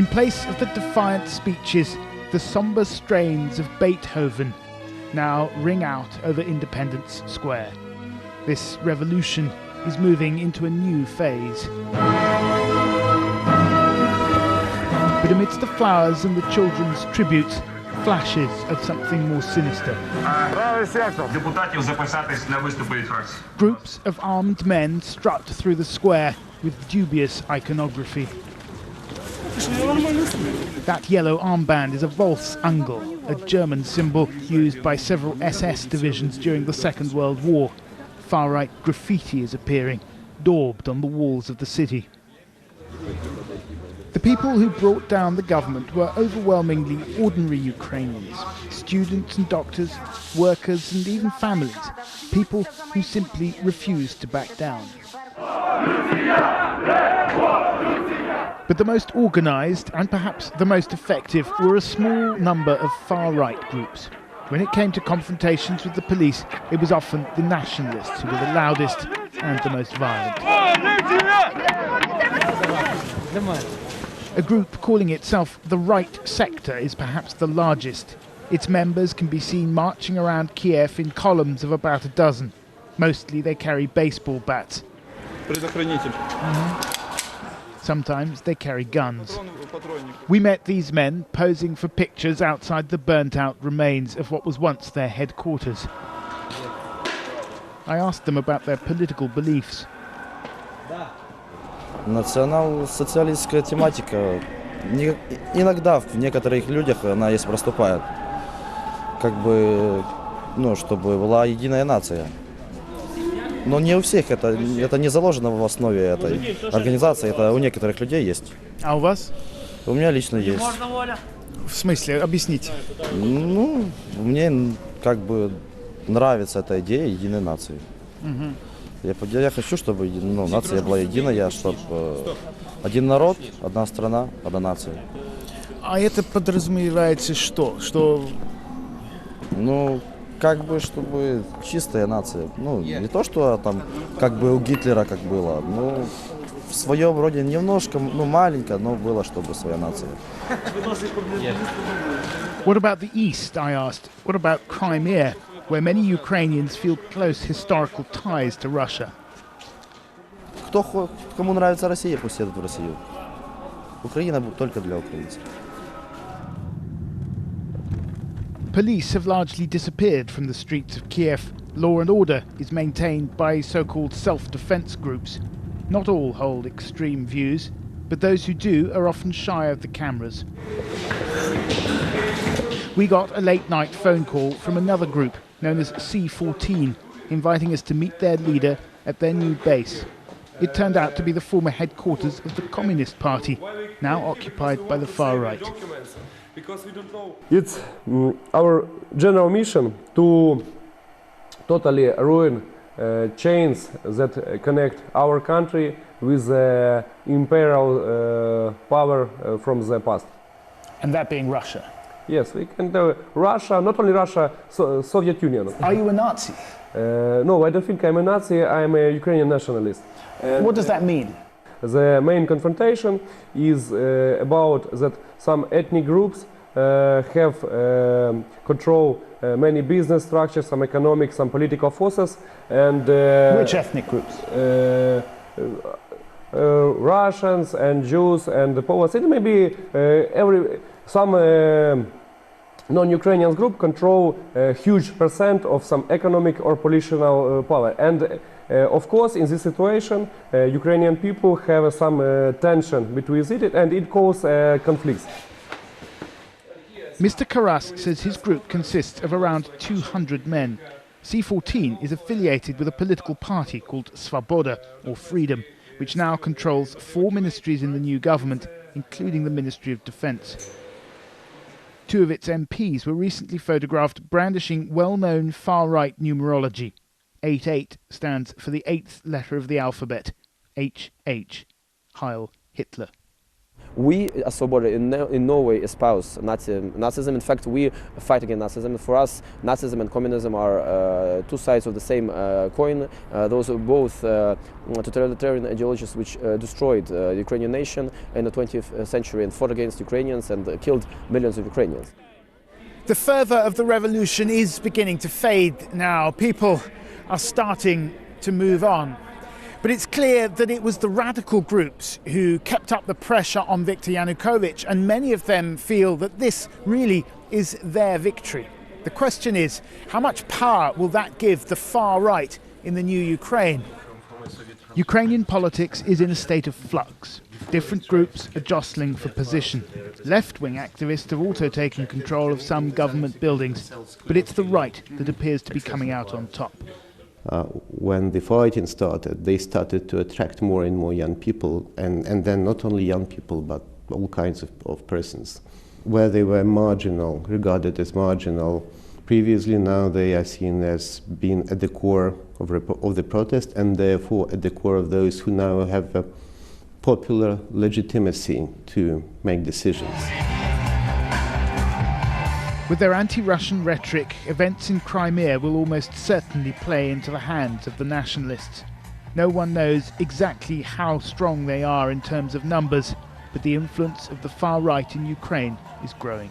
In place of the defiant speeches, the sombre strains of Beethoven now ring out over Independence Square. This revolution is moving into a new phase. But amidst the flowers and the children's tributes, flashes of something more sinister. Groups of armed men strut through the square with dubious iconography. That yellow armband is a Volksangel, a German symbol used by several SS divisions during the Second World War. Far-right graffiti is appearing, daubed on the walls of the city. The people who brought down the government were overwhelmingly ordinary Ukrainians, students and doctors, workers and even families, people who simply refused to back down. But the most organised and perhaps the most effective were a small number of far-right groups. When it came to confrontations with the police, it was often the nationalists who were the loudest and the most violent. A group calling itself the Right Sector is perhaps the largest. Its members can be seen marching around Kiev in columns of about a dozen. Mostly they carry baseball bats. Sometimes they carry guns. We met these men posing for pictures outside the burnt-out remains of what was once their headquarters. I asked them about their political beliefs. Национал-социалистская тематика иногда в некоторых людях она есть проступает. Как бы, чтобы была единая нация. Но не у всех это не заложено в основе этой организации, это у некоторых людей есть. А у вас? У меня лично есть. В смысле? Объясните. Мне как бы нравится эта идея единой нации. Я хочу, чтобы нация была единая, чтобы один народ, одна страна, одна нация. А это подразумевается что? Как бы, чтобы чистая нация. Не то, что там, как бы у Гитлера как было. В своем роде немножко, маленько, но было, чтобы своя нация. What about the East, I asked? What about Crimea, where many Ukrainians feel close historical ties to Russia? Кому нравится Россия, пусть едут в Россию. Украина только для украинцев. Police have largely disappeared from the streets of Kiev. Law and order is maintained by so-called self-defense groups. Not all hold extreme views, but those who do are often shy of the cameras. We got a late-night phone call from another group known as C14, inviting us to meet their leader at their new base. It turned out to be the former headquarters of the Communist Party, now occupied by the far right. It's our general mission to totally ruin chains that connect our country with the imperial power from the past. And that being Russia? Yes, we can do Russia, not only Russia, Soviet Union. Are you a Nazi? No, I don't think I'm a Nazi, I'm a Ukrainian nationalist. What does that mean? The main confrontation is about that some ethnic groups have control many business structures, some economic, some political forces, and which ethnic groups? Russians and Jews and the Poles. It may be some non-Ukrainian group control a huge percent of some economic or political power. And of course, in this situation, Ukrainian people have some tension between it, and it causes conflicts. Mr. Karas says his group consists of around 200 men. C14 is affiliated with a political party called Svoboda, or Freedom, which now controls 4 ministries in the new government, including the Ministry of Defence. 2 of its MPs were recently photographed brandishing well-known far-right numerology. 88 stands for the 8th letter of the alphabet, HH, Heil Hitler. We, as Svoboda, in no way espouse Nazism. In fact, we fight against Nazism. For us, Nazism and communism are two sides of the same coin. Those are both totalitarian ideologies which destroyed the Ukrainian nation in the 20th century and fought against Ukrainians and killed millions of Ukrainians. The fervour of the revolution is beginning to fade now. People are starting to move on. But it's clear that it was the radical groups who kept up the pressure on Viktor Yanukovych, and many of them feel that this really is their victory. The question is, how much power will that give the far right in the new Ukraine? Ukrainian politics is in a state of flux. Different groups are jostling for position. Left-wing activists have also taken control of some government buildings, but it's the right that appears to be coming out on top. When the fighting started, they started to attract more and more young people, and then not only young people, but all kinds of persons. Where they were marginal, regarded as marginal previously, now they are seen as being at the core of the protest, and therefore at the core of those who now have a popular legitimacy to make decisions. With their anti-Russian rhetoric, events in Crimea will almost certainly play into the hands of the nationalists. No one knows exactly how strong they are in terms of numbers, but the influence of the far right in Ukraine is growing.